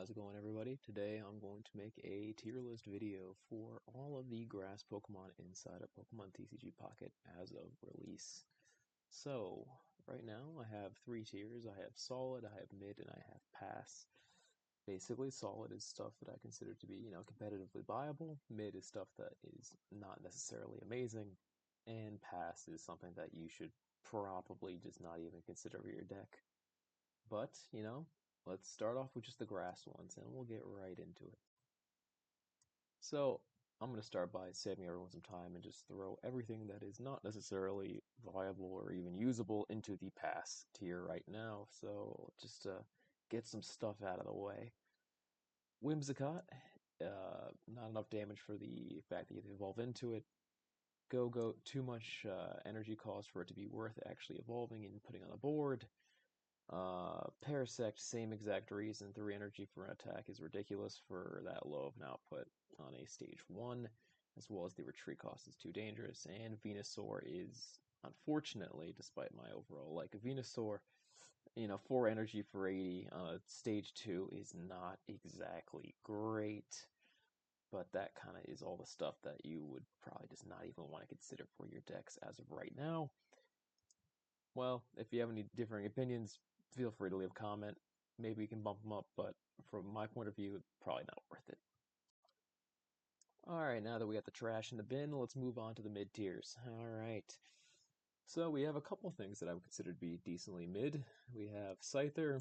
How's it going, everybody? Today I'm going to make a tier list video for all of the grass Pokemon inside of Pokemon TCG Pocket as of release. So, right now I have three tiers. I have Solid, I have Mid, and I have Pass. Basically, Solid is stuff that I consider to be, competitively viable. Mid is stuff that is not necessarily amazing. And Pass is something that you should probably just not even consider for your deck. But, let's start off with just the grass ones, and we'll get right into it. So, I'm going to start by saving everyone some time and just throw everything that is not necessarily viable or even usable into the pass tier right now. So, just to get some stuff out of the way. Whimsicott, not enough damage for the fact that you evolve into it. Go, too much energy cost for it to be worth actually evolving and putting on the board. Parasect, same exact reason. 3 energy for an attack is ridiculous for that low of an output on a stage 1, as well as the retreat cost is too dangerous. And Venusaur is, unfortunately, despite my overall like Venusaur, 4 energy for 80 on a stage 2 is not exactly great. But that kind of is all the stuff that you would probably just not even want to consider for your decks as of right now. Well, if you have any differing opinions, feel free to leave a comment. Maybe we can bump them up, but from my point of view, probably not worth it. Alright, now that we got the trash in the bin, let's move on to the mid tiers. Alright. So we have a couple things that I would consider to be decently mid. We have Scyther,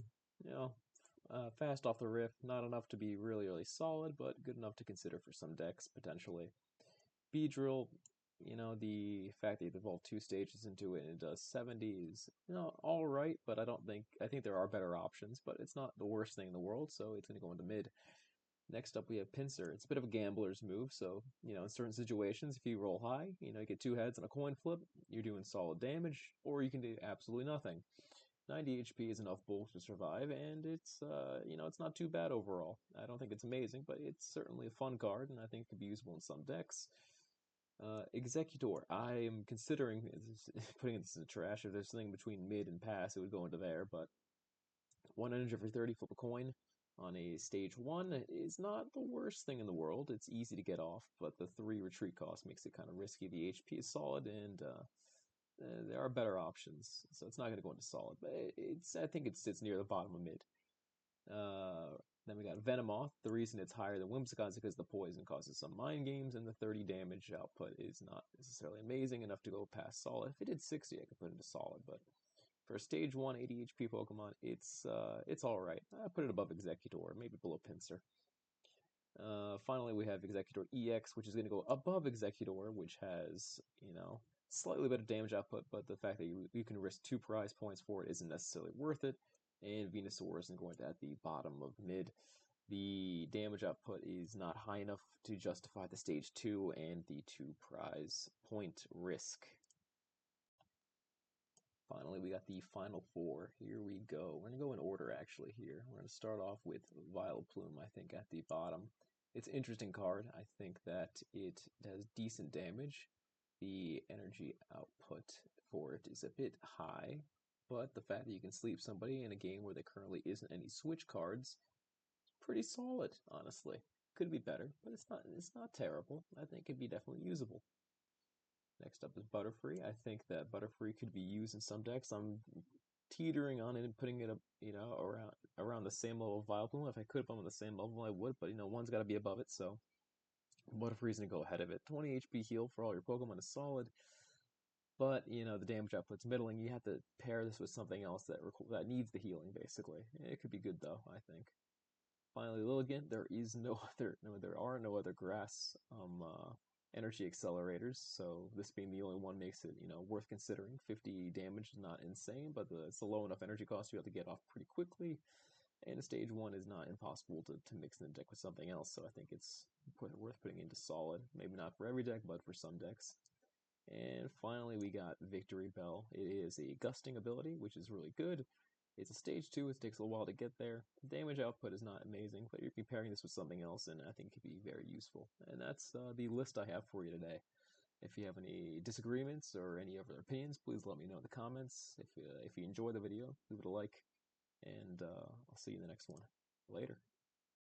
fast off the riff, not enough to be really solid, but good enough to consider for some decks, potentially. Beedrill, the fact that you've evolved 2 stages into it and it does 70 is, alright, but I think there are better options, but it's not the worst thing in the world, so it's going to go into mid. Next up, we have Pinsir. It's a bit of a gambler's move, so, in certain situations, if you roll high, you get 2 heads and a coin flip, you're doing solid damage, or you can do absolutely nothing. 90 HP is enough bulk to survive, and it's, it's not too bad overall. I don't think it's amazing, but it's certainly a fun card, and I think it could be usable in some decks. Executor. I am considering putting this in the trash. If there's something between mid and pass, it would go into there, but 1 energy for 30, flip a coin on a stage 1 is not the worst thing in the world. It's easy to get off, but the 3 retreat cost makes it kind of risky. The HP is solid, and there are better options, so it's not going to go into solid, but I think it sits near the bottom of mid. Then we got Venomoth. The reason it's higher than Whimsicott is because the poison causes some mind games, and the 30 damage output is not necessarily amazing enough to go past solid. If it did 60, I could put it into solid, but for a stage 1 80 HP Pokemon, it's alright. I put it above Executor, maybe below Pinsir. Finally, we have Executor EX, which is going to go above Executor, which has, slightly better damage output, but the fact that you can risk 2 prize points for it isn't necessarily worth it. And Venusaur isn't going to at the bottom of mid. The damage output is not high enough to justify the stage 2 and the 2 prize point risk. Finally, we got the final 4. Here we go. We're going to go in order, actually, here. We're going to start off with Vileplume, I think, at the bottom. It's an interesting card. I think that it does decent damage. The energy output for it is a bit high, but the fact that you can sleep somebody in a game where there currently isn't any switch cards is pretty solid, honestly. Could be better, but it's not terrible. I think it'd be definitely usable. Next up is Butterfree. I think that Butterfree could be used in some decks. I'm teetering on it and putting it up, around the same level of Vileplume. If I could put them on the same level, I would, but one's got to be above it, so Butterfree's gonna go ahead of it. 20 HP heal for all your Pokemon is solid, but the damage output's middling. You have to pair this with something else that needs the healing, basically. It could be good though, I think. Finally, Lilligant. There are no other grass energy accelerators, so this being the only one makes it worth considering. 50 damage is not insane, but it's a low enough energy cost you have to get off pretty quickly. And stage 1 is not impossible to mix in the deck with something else, so I think it's worth putting into solid. Maybe not for every deck, but for some decks. And finally, we got Victory Bell. It is a gusting ability, which is really good. It's a stage 2, it takes a little while to get there. Damage output is not amazing, but you're comparing this with something else, and I think it could be very useful. And that's the list I have for you today. If you have any disagreements or any other opinions, please let me know in the comments. If you enjoy the video, leave it a like, and I'll see you in the next one. Later.